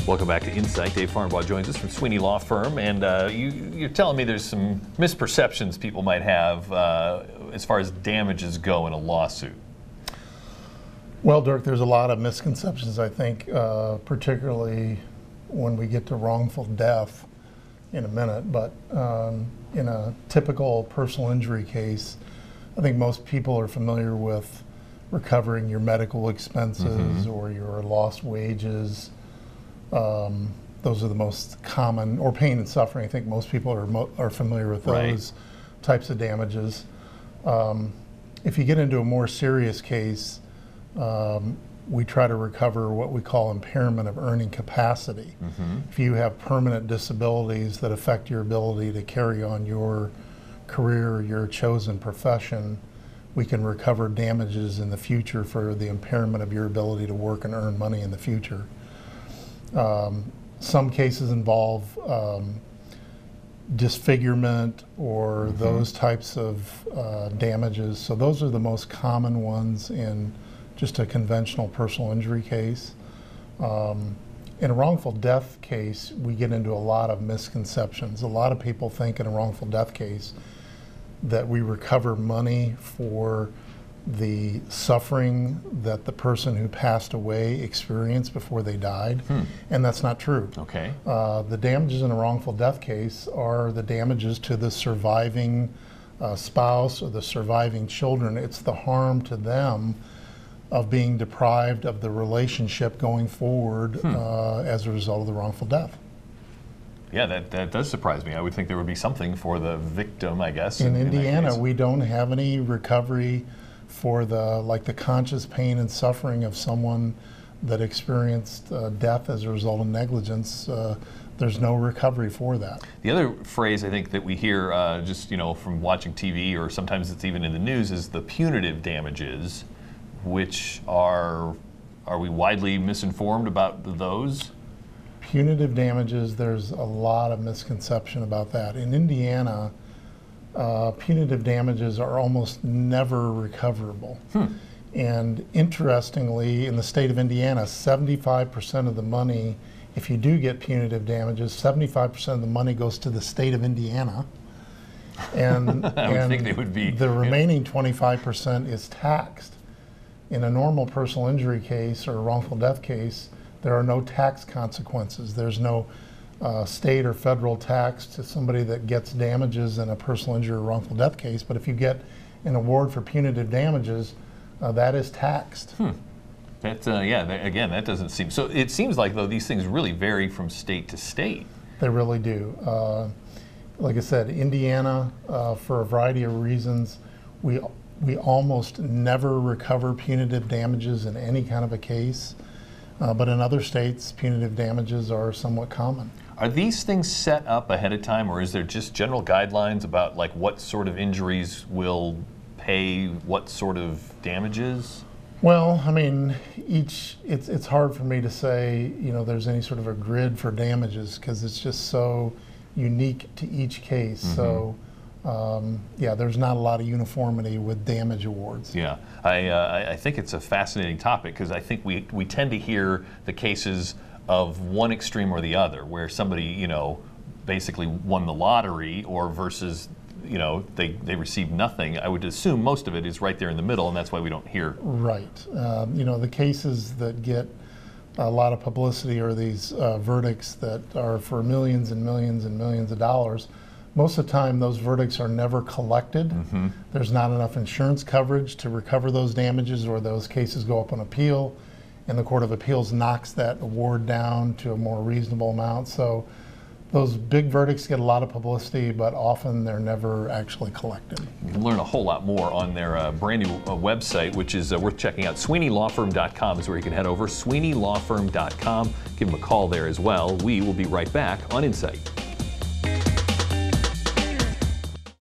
Welcome back to Insight. Dave Farnbaugh joins us from Sweeney Law Firm, and you're telling me there's some misperceptions people might have as far as damages go in a lawsuit. Well, Dirk, there's a lot of misconceptions, I think, particularly when we get to wrongful death in a minute. But in a typical personal injury case, I think most people are familiar with recovering your medical expenses or your lost wages. Those are the most common, or pain and suffering. I think most people are familiar with those types of damages. If you get into a more serious case, we try to recover what we call impairment of earning capacity. If you have permanent disabilities that affect your ability to carry on your career, your chosen profession, we can recover damages in the future for the impairment of your ability to work and earn money in the future. Some cases involve disfigurement or those types of damages. So those are the most common ones in just a conventional personal injury case. In a wrongful death case, we get into a lot of misconceptions. A lot of people think in a wrongful death case that we recover money for the suffering that the person who passed away experienced before they died, and that's not true. Okay. The damages in a wrongful death case are the damages to the surviving spouse or the surviving children. It's the harm to them of being deprived of the relationship going forward as a result of the wrongful death. Yeah, that does surprise me. I would think there would be something for the victim, I guess. In Indiana, we don't have any recovery for the conscious pain and suffering of someone that experienced death as a result of negligence. There's no recovery for that. The other phrase I think that we hear just from watching TV, or sometimes it's even in the news, is the punitive damages, which are we widely misinformed about those? Punitive damages, there's a lot of misconception about that. In Indiana, punitive damages are almost never recoverable. And interestingly, in the state of Indiana, 75% of the money, if you do get punitive damages, 75% of the money goes to the state of Indiana. And, I would think they would be. The remaining 25% is taxed. In a normal personal injury case or a wrongful death case, there are no tax consequences. There's no state or federal tax to somebody that gets damages in a personal injury or wrongful death case. But if you get an award for punitive damages, that is taxed. Again, that doesn't seem. So it seems like, though, these things really vary from state to state. They really do. Like I said, Indiana, for a variety of reasons, we almost never recover punitive damages in any kind of a case. But in other states, punitive damages are somewhat common. Are these things set up ahead of time, or is there just general guidelines about what sort of injuries will pay what sort of damages? Well, I mean, it's hard for me to say, there's any sort of a grid for damages because it's just so unique to each case. So. There's not a lot of uniformity with damage awards. Yeah, I think it's a fascinating topic because I think we tend to hear the cases of one extreme or the other, where somebody basically won the lottery, or versus they received nothing. I would assume most of it is right there in the middle, and that's why we don't hear. Right. The cases that get a lot of publicity are these verdicts that are for millions and millions and millions of dollars. Most of the time, those verdicts are never collected. There's not enough insurance coverage to recover those damages, or those cases go up on appeal, and the Court of Appeals knocks that award down to a more reasonable amount. So those big verdicts get a lot of publicity, but often they're never actually collected. You can learn a whole lot more on their brand new website, which is worth checking out. SweeneyLawFirm.com is where you can head over. SweeneyLawFirm.com. Give them a call there as well. We will be right back on Insight.